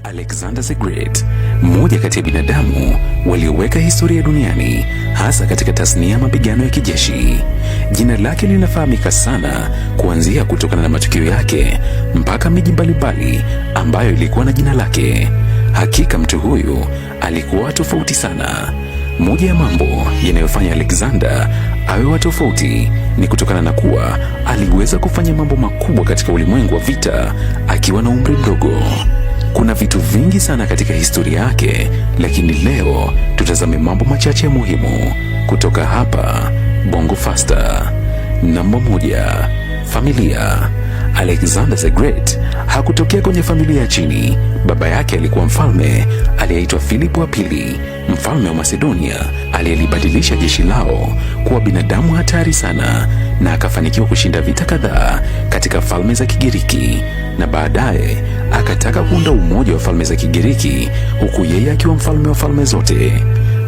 Alexander the Great, mmoja kati ya binadamu walioweka historia duniani, hasa katika tasnia ya mapigano ya kijeshi. Jina lake linafahamika sana kuanzia kutokana na matukio yake mpaka miji mbalimbali ambayo ilikuwa na jina lake. Hakika mtu huyu alikuwa tofauti sana. Moja ya mambo yanayofanya Alexander awe wa tofauti ni kutokana na kuwa aliweza kufanya mambo makubwa katika ulimwengu wa vita akiwa na umri mdogo. Kuna vitu vingi sana katika historia yake, lakini leo tutazame mambo machache ya muhimu kutoka hapa Bongo Faster. Namba 1, familia. Alexander the Great hakutokea kwenye familia ya chini. Baba yake alikuwa mfalme aliyeitwa Philip wa pili, mfalme wa Macedonia, aliyelibadilisha jeshi lao kuwa binadamu hatari sana, na akafanikiwa kushinda vita kadhaa katika falme za Kigiriki, na baadaye akataka kuunda umoja wa falme za Kigiriki, huku yeye akiwa mfalme wa falme zote.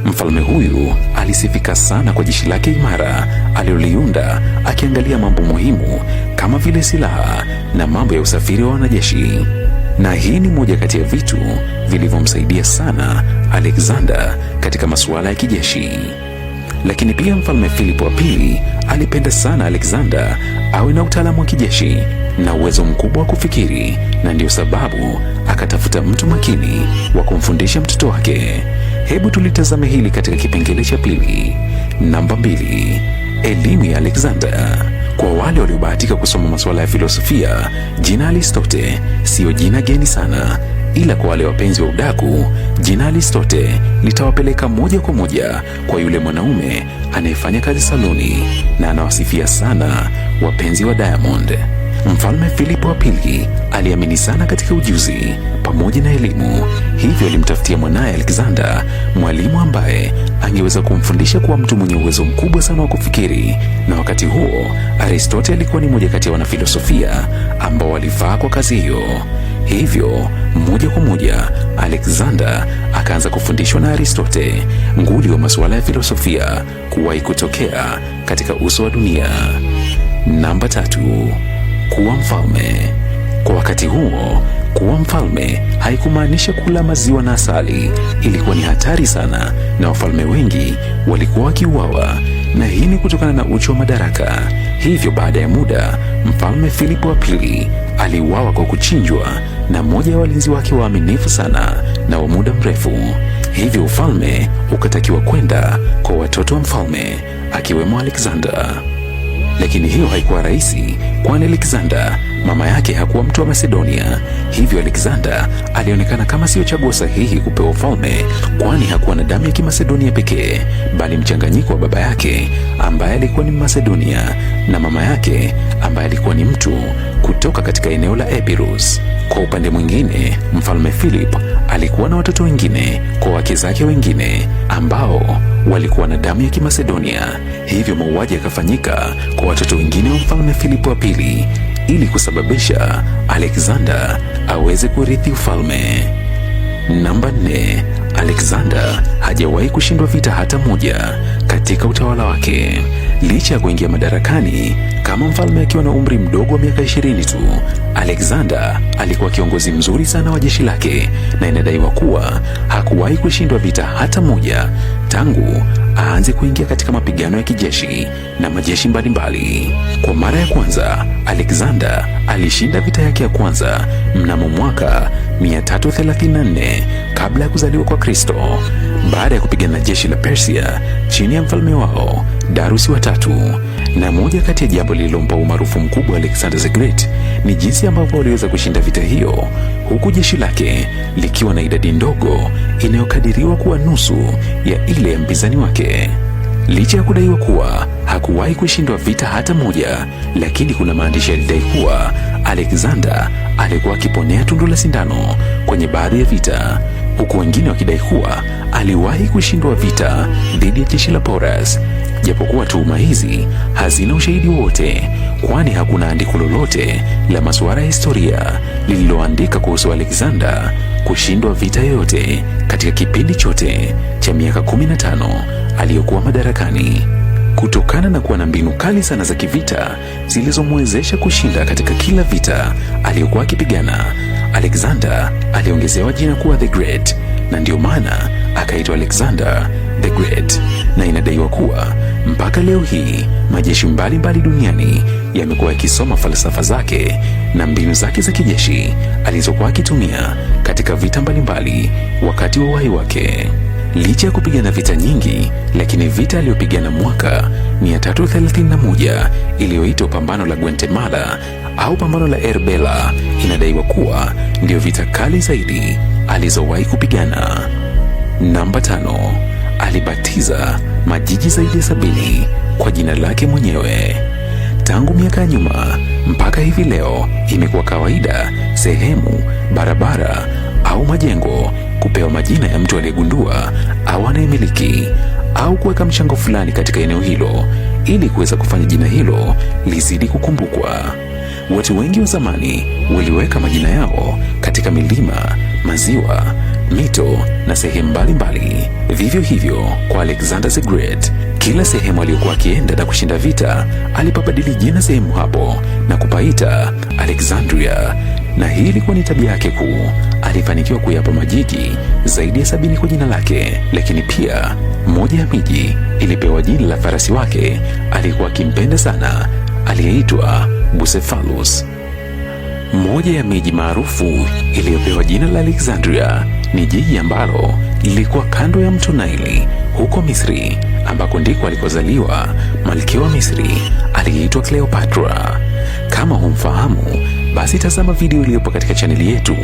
Mfalme huyu alisifika sana kwa jeshi lake imara aliloliunda, akiangalia mambo muhimu kama vile silaha na mambo ya usafiri wa wanajeshi. Na hii ni moja kati ya vitu vilivyomsaidia sana Alexander katika masuala ya kijeshi. Lakini pia mfalme Philip wa pili alipenda sana Alexander awe na utaalamu wa kijeshi na uwezo mkubwa wa kufikiri, na ndio sababu akatafuta mtu makini wa kumfundisha mtoto wake. Hebu tulitazame hili katika kipengele cha pili. Namba 2, elimu ya Alexander. Kwa wale waliobahatika kusoma masuala ya filosofia, jina Aristotle sio jina geni sana, ila kwa wale wapenzi wa udaku, jina Aristotle litawapeleka moja kwa moja kwa yule mwanaume anayefanya kazi saluni na anawasifia sana wapenzi wa Diamond. Mfalme Philip wa pili aliamini sana katika ujuzi pamoja na elimu, hivyo alimtafutia mwanaye Alexander mwalimu ambaye angeweza kumfundisha kuwa mtu mwenye uwezo mkubwa sana wa kufikiri, na wakati huo Aristotle alikuwa ni mmoja kati ya wanafilosofia ambao walifaa kwa kazi hiyo. Hivyo moja kwa moja Alexander akaanza kufundishwa na Aristotle, nguli wa masuala ya filosofia kuwahi kutokea katika uso wa dunia. Namba 3, kuwa mfalme. Kwa wakati huo, kuwa mfalme haikumaanisha kula maziwa na asali. Ilikuwa ni hatari sana, na wafalme wengi walikuwa wakiuawa, na hii ni kutokana na uchu wa madaraka. Hivyo baada ya muda, mfalme Philip wa pili aliuawa kwa kuchinjwa na mmoja wa walinzi wake waaminifu sana na wa muda mrefu. Hivyo ufalme ukatakiwa kwenda kwa watoto wa mfalme, akiwemo Alexander. Lakini hiyo haikuwa rahisi, kwani Alexander mama yake hakuwa mtu wa Macedonia. Hivyo Alexander alionekana kama sio chaguo sahihi kupewa ufalme, kwani hakuwa na damu ya Kimacedonia pekee, bali mchanganyiko wa baba yake ambaye alikuwa ni Macedonia na mama yake ambaye alikuwa ni mtu kutoka katika eneo la Epirus. Kwa upande mwingine, mfalme Philip alikuwa na watoto wengine kwa wake zake wengine ambao walikuwa na damu ya Kimacedonia. Hivyo mauaji yakafanyika kwa watoto wengine wa mfalme Philip wa pili ili kusababisha Alexander aweze kurithi ufalme. Namba 4, Alexander hajawahi kushindwa vita hata moja katika utawala wake. Licha ya kuingia madarakani kama mfalme akiwa na umri mdogo wa miaka 20 tu, Alexander alikuwa kiongozi mzuri sana wa jeshi lake, na inadaiwa kuwa hakuwahi kushindwa vita hata moja tangu aanze kuingia katika mapigano ya kijeshi na majeshi mbalimbali. Kwa mara ya kwanza, Alexander alishinda vita yake ya kwanza mnamo mwaka 334 kabla ya kuzaliwa kwa Kristo, baada ya kupigana na jeshi la Persia chini ya mfalme wao Darius wa tatu. Na moja kati ya jambo lililompa umaarufu mkubwa Alexander the Great ni jinsi ambavyo waliweza kushinda vita hiyo, huku jeshi lake likiwa na idadi ndogo inayokadiriwa kuwa nusu ya ile ya mpinzani wake. Licha ya kudaiwa kuwa hakuwahi kushindwa vita hata moja, lakini kuna maandishi yalidai kuwa Alexander alikuwa akiponea tundu la sindano kwenye baadhi ya vita, huku wengine wakidai kuwa aliwahi kushindwa vita dhidi ya jeshi la Porus. Japokuwa tuhuma hizi hazina ushahidi wote, kwani hakuna andiko lolote la masuala ya historia lililoandika kuhusu Alexander kushindwa vita yoyote katika kipindi chote cha miaka 15 aliyokuwa madarakani. Kutokana na kuwa na mbinu kali sana za kivita zilizomwezesha kushinda katika kila vita aliyokuwa akipigana, Alexander aliongezewa jina kuwa The Great, na ndio maana akaitwa Alexander the Great. Na inadaiwa kuwa mpaka leo hii majeshi mbalimbali duniani yamekuwa yakisoma falsafa zake na mbinu zake za kijeshi alizokuwa akitumia katika vita mbalimbali wakati wa uhai wake. Licha ya kupigana vita nyingi, lakini vita aliyopigana mwaka 331 iliyoitwa pambano la Guatemala au pambano la Erbela inadaiwa kuwa ndio vita kali zaidi alizowahi kupigana. Namba 5. Alibatiza majiji zaidi ya 70 kwa jina lake mwenyewe. Tangu miaka ya nyuma mpaka hivi leo imekuwa kawaida sehemu, barabara au majengo kupewa majina ya mtu aliyegundua au anayemiliki au kuweka mchango fulani katika eneo hilo ili kuweza kufanya jina hilo lizidi kukumbukwa. Watu wengi wa zamani waliweka majina yao katika milima, maziwa, mito na sehemu mbalimbali. Vivyo hivyo kwa Alexander the Great, kila sehemu aliyokuwa akienda na kushinda vita alipobadili jina sehemu hapo na kupaita Alexandria, na hii ilikuwa ni tabia yake kuu. Alifanikiwa kuyapa majiji zaidi ya 70 kwa jina lake, lakini pia moja ya miji ilipewa jina la farasi wake alikuwa akimpenda sana, aliyeitwa Bucephalus. Moja ya miji maarufu iliyopewa jina la Alexandria ni jiji ambalo lilikuwa kando ya mto Naili huko Misri, ambako ndiko alikozaliwa malkia wa Misri aliyeitwa Cleopatra. Kama humfahamu, basi tazama video iliyopo katika chaneli yetu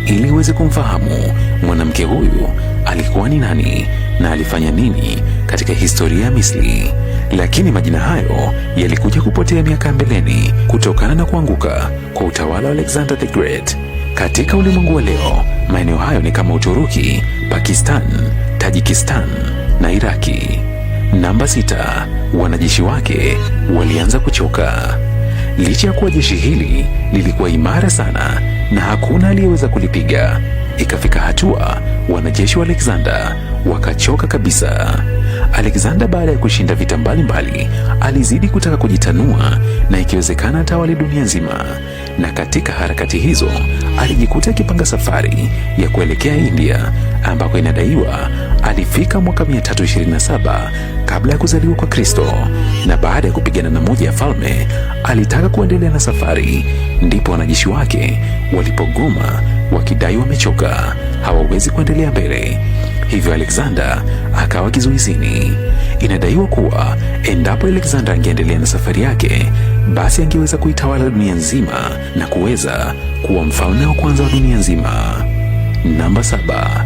ili uweze kumfahamu mwanamke huyu alikuwa ni nani na alifanya nini katika historia ya Misri. Lakini majina hayo yalikuja kupotea miaka mbeleni kutokana na kuanguka kwa utawala wa Alexander the Great. Katika ulimwengu wa leo, maeneo hayo ni kama Uturuki, Pakistan, Tajikistan na Iraki. Namba 6. Wanajeshi wake walianza kuchoka. Licha ya kuwa jeshi hili lilikuwa imara sana na hakuna aliyeweza kulipiga, ikafika hatua wanajeshi wa Alexander wakachoka kabisa. Alexander baada ya kushinda vita mbalimbali alizidi kutaka kujitanua na ikiwezekana atawale dunia nzima, na katika harakati hizo alijikuta akipanga safari ya kuelekea India, ambako inadaiwa alifika mwaka 327 kabla ya kuzaliwa kwa Kristo. Na baada ya kupigana na moja ya falme alitaka kuendelea na safari, ndipo wanajeshi wake walipogoma wakidai wamechoka, hawawezi kuendelea mbele. Hivyo Alexander akawa kizuizini. Inadaiwa kuwa endapo Alexander angeendelea na safari yake, basi angeweza kuitawala dunia nzima na kuweza kuwa mfalme wa kwanza wa dunia nzima. Namba 7.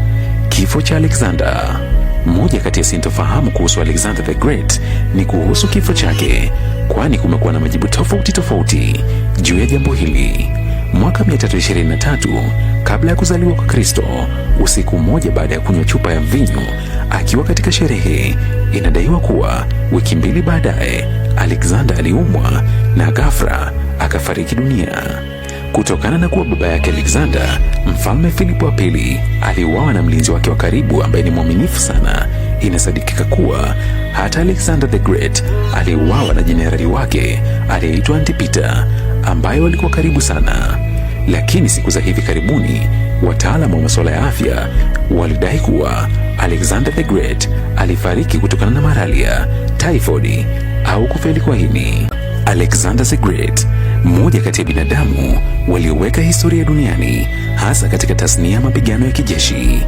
Kifo cha Alexander. Moja kati ya sintofahamu kuhusu Alexander the Great ni kuhusu kifo chake, kwani kumekuwa na majibu tofauti juu ya jambo hili. Mwaka 323 kabla ya kuzaliwa kwa Kristo, usiku mmoja baada ya kunywa chupa ya mvinyo akiwa katika sherehe, inadaiwa kuwa wiki 2 baadaye Alexander aliumwa na ghafla akafariki dunia. Kutokana na kuwa baba yake Alexander, mfalme Philip wa pili, aliuawa na mlinzi wake wa karibu ambaye ni mwaminifu sana, inasadikika kuwa hata Alexander the Great aliuawa na jenerali wake aliyeitwa Antipater, ambaye walikuwa karibu sana. Lakini siku za hivi karibuni wataalamu wa masuala ya afya walidai kuwa Alexander the Great alifariki kutokana na malaria, typhoid au kufeli kwa ini. Alexander the Great, mmoja kati ya binadamu walioweka historia duniani, hasa katika tasnia ya mapigano ya kijeshi.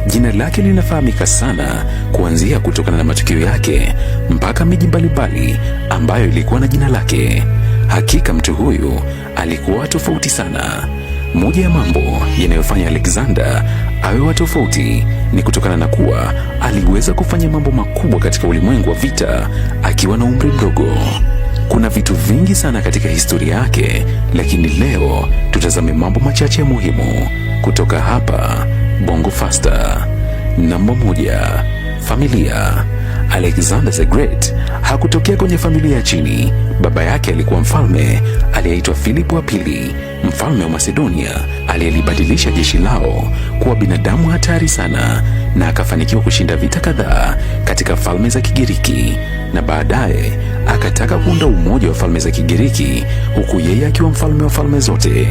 Jina lake linafahamika sana kuanzia kutokana na matukio yake mpaka miji mbalimbali ambayo ilikuwa na jina lake. Hakika mtu huyu alikuwa tofauti sana. Moja ya mambo yanayofanya Alexander awe wa tofauti ni kutokana na kuwa aliweza kufanya mambo makubwa katika ulimwengu wa vita akiwa na umri mdogo. Kuna vitu vingi sana katika historia yake, lakini leo tutazame mambo machache muhimu kutoka hapa Bongo Faster. Namba 1. Familia. Alexander the Great hakutokea kwenye familia ya chini. Baba yake alikuwa mfalme aliyeitwa Philip wa pili, mfalme wa Macedonia, aliyelibadilisha jeshi lao kuwa binadamu hatari sana, na akafanikiwa kushinda vita kadhaa katika falme za Kigiriki, na baadaye akataka kuunda umoja wa falme za Kigiriki, huku yeye akiwa mfalme wa falme zote.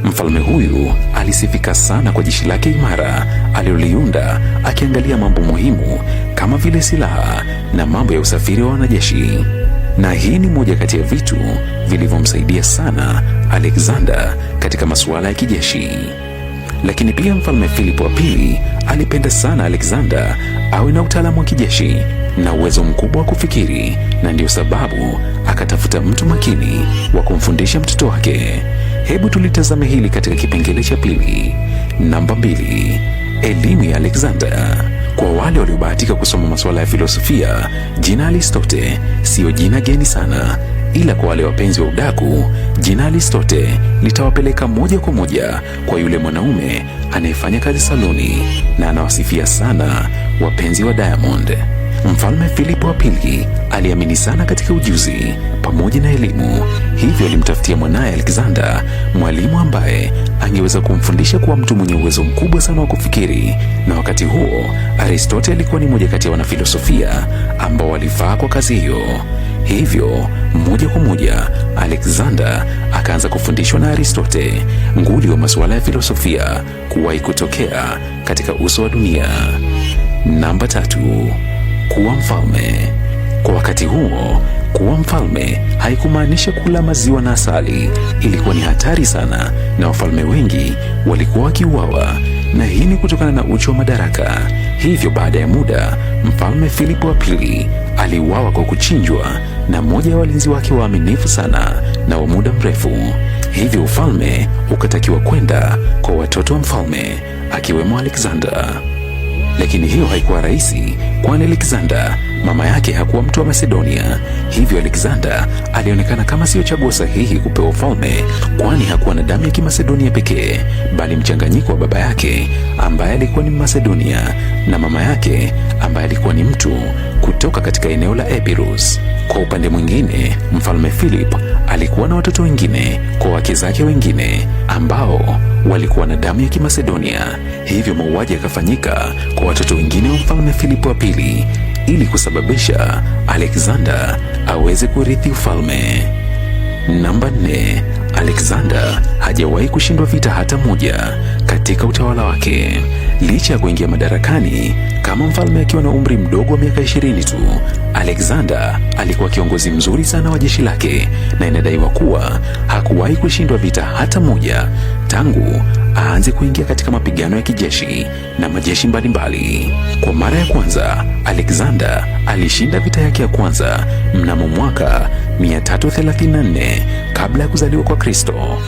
Mfalme huyu alisifika sana kwa jeshi lake imara aliloliunda, akiangalia mambo muhimu kama vile silaha na mambo ya usafiri wa wanajeshi. Na hii ni moja kati ya vitu vilivyomsaidia sana Alexander katika masuala ya kijeshi. Lakini pia Mfalme Philip wa pili alipenda sana Alexander awe na utaalamu wa kijeshi na uwezo mkubwa wa kufikiri, na ndiyo sababu akatafuta mtu makini wa kumfundisha mtoto wake. Hebu tulitazame hili katika kipengele cha pili. Namba 2, elimu ya Alexander. Kwa wale waliobahatika kusoma masuala ya filosofia, jina Aristote siyo jina geni sana, ila kwa wale wapenzi wa udaku, jina Aristote litawapeleka moja kwa moja kwa yule mwanaume anayefanya kazi saluni na anawasifia sana wapenzi wa Diamond. Mfalme Philip wa pili aliamini sana katika ujuzi pamoja na elimu, hivyo alimtafutia mwanaye Alexander mwalimu ambaye angeweza kumfundisha kuwa mtu mwenye uwezo mkubwa sana wa kufikiri. Na wakati huo Aristote alikuwa ni moja kati ya wanafilosofia ambao walifaa kwa kazi hiyo. Hivyo moja kwa moja Alexander akaanza kufundishwa na Aristote, nguli wa masuala ya filosofia kuwahi kutokea katika uso wa dunia. Namba 3, kuwa mfalme. Kwa wakati huo, kuwa mfalme haikumaanisha kula maziwa na asali. Ilikuwa ni hatari sana na wafalme wengi walikuwa wakiuawa, na hii ni kutokana na uchu wa madaraka. Hivyo baada ya muda, Mfalme Philip wa pili aliuawa kwa kuchinjwa na mmoja wa walinzi wake waaminifu sana na wa muda mrefu. Hivyo ufalme ukatakiwa kwenda kwa watoto wa mfalme, akiwemo Alexander. Lakini hiyo haikuwa rahisi, kwani Alexander mama yake hakuwa mtu wa Macedonia. Hivyo Alexander alionekana kama sio chaguo sahihi kupewa ufalme, kwani hakuwa na damu ya Kimacedonia pekee, bali mchanganyiko wa baba yake ambaye alikuwa ni Macedonia na mama yake ambaye alikuwa ni mtu kutoka katika eneo la Epirus. Kwa upande mwingine, Mfalme Philip alikuwa na watoto wengine kwa wake zake wengine ambao walikuwa na damu ya Kimacedonia. Hivyo mauaji yakafanyika kwa watoto wengine wa Mfalme Philip wa pili ili kusababisha Alexander aweze kurithi ufalme. Namba 4, Alexander hajawahi kushindwa vita hata moja katika utawala wake. Licha ya kuingia madarakani kama mfalme akiwa na umri mdogo wa miaka 20 tu, Alexander alikuwa kiongozi mzuri sana wa jeshi lake, na inadaiwa kuwa hakuwahi kushindwa vita hata moja tangu aanze kuingia katika mapigano ya kijeshi na majeshi mbalimbali. Kwa mara ya kwanza, Alexander alishinda vita yake ya kwanza mnamo mwaka 334 kabla ya kuzaliwa kwa Kristo,